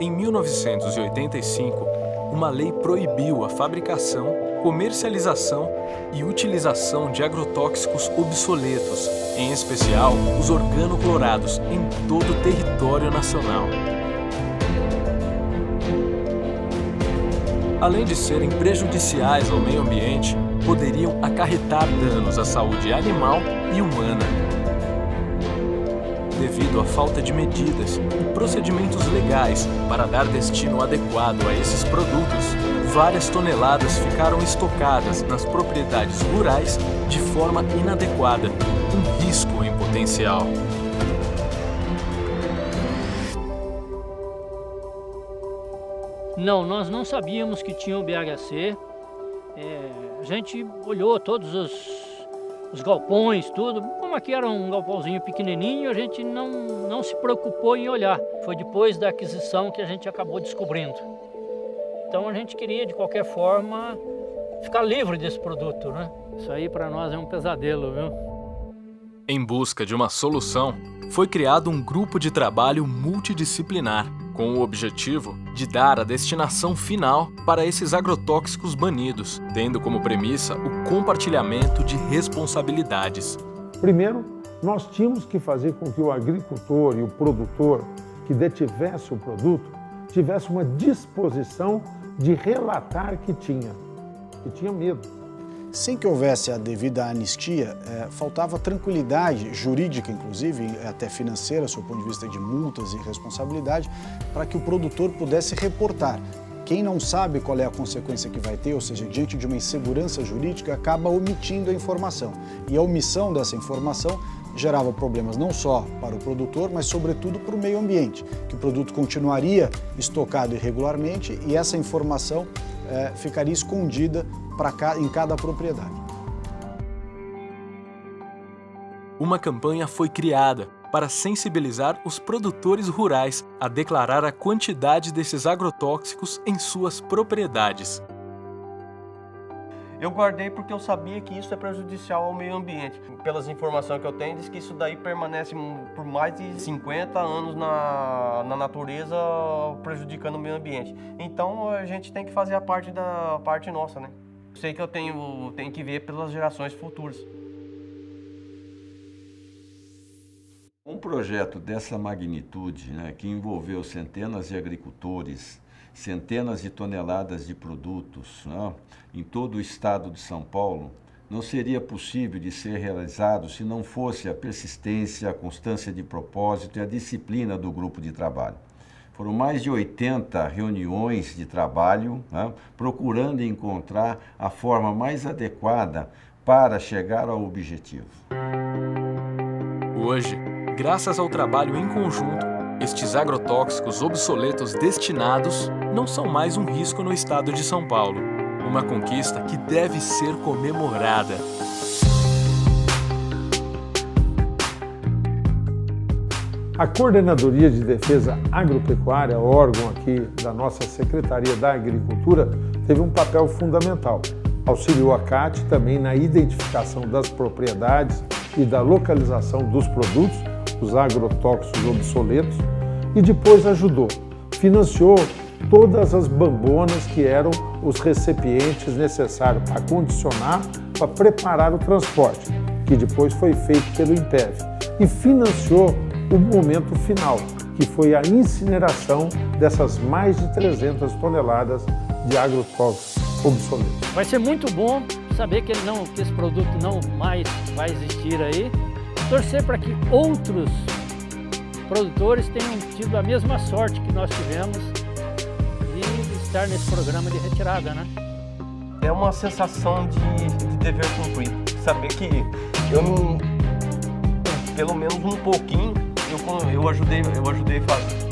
Em 1985, uma lei proibiu a fabricação, comercialização e utilização de agrotóxicos obsoletos, em especial os organoclorados, em todo o território nacional. Além de serem prejudiciais ao meio ambiente, poderiam acarretar danos à saúde animal e humana. Devido à falta de medidas e procedimentos legais para dar destino adequado a esses produtos, várias toneladas ficaram estocadas nas propriedades rurais de forma inadequada, um risco em potencial. Não, nós não sabíamos que tinha o BHC. A gente olhou todos os galpões, tudo. Como aqui era um galpãozinho pequenininho, a gente não se preocupou em olhar. Foi depois da aquisição que a gente acabou descobrindo. Então a gente queria, de qualquer forma, ficar livre desse produto, né? Isso aí para nós é um pesadelo, viu? Em busca de uma solução, foi criado um grupo de trabalho multidisciplinar, com o objetivo de dar a destinação final para esses agrotóxicos banidos, tendo como premissa o compartilhamento de responsabilidades. Primeiro, nós tínhamos que fazer com que o agricultor e o produtor que detivesse o produto tivesse uma disposição de relatar que tinha medo. Sem que houvesse a devida anistia, faltava tranquilidade jurídica, inclusive, até financeira, sob o ponto de vista de multas e responsabilidade, para que o produtor pudesse reportar. Quem não sabe qual é a consequência que vai ter, ou seja, diante de uma insegurança jurídica, acaba omitindo a informação. E a omissão dessa informação gerava problemas não só para o produtor, mas sobretudo para o meio ambiente, que o produto continuaria estocado irregularmente e essa informação ficaria escondida em cada propriedade. Uma campanha foi criada para sensibilizar os produtores rurais a declarar a quantidade desses agrotóxicos em suas propriedades. Eu guardei porque eu sabia que isso é prejudicial ao meio ambiente. Pelas informações que eu tenho, diz que isso daí permanece por mais de 50 anos na natureza, prejudicando o meio ambiente. Então a gente tem que fazer a parte nossa, né? Sei que eu tenho que ver pelas gerações futuras. Um projeto dessa magnitude, né, que envolveu centenas de agricultores, centenas de toneladas de produtos, né, em todo o estado de São Paulo, não seria possível de ser realizado se não fosse a persistência, a constância de propósito e a disciplina do grupo de trabalho. Foram mais de 80 reuniões de trabalho, né, procurando encontrar a forma mais adequada para chegar ao objetivo. Hoje, graças ao trabalho em conjunto, estes agrotóxicos obsoletos destinados não são mais um risco no estado de São Paulo. Uma conquista que deve ser comemorada. A Coordenadoria de Defesa Agropecuária, órgão aqui da nossa Secretaria da Agricultura, teve um papel fundamental. Auxiliou a CAT também na identificação das propriedades e da localização dos produtos, os agrotóxicos obsoletos, e depois ajudou, financiou todas as bambonas que eram os recipientes necessários para condicionar, para preparar o transporte, que depois foi feito pelo INPEV, e financiou o momento final, que foi a incineração dessas mais de 300 toneladas de agrotóxicos obsoletos. Vai ser muito bom saber que esse produto não mais vai existir aí, torcer para que outros produtores tenham tido a mesma sorte que nós tivemos de estar nesse programa de retirada, né? É uma sensação de dever cumprido, saber que eu não, pelo menos um pouquinho, eu ajudei a fazer.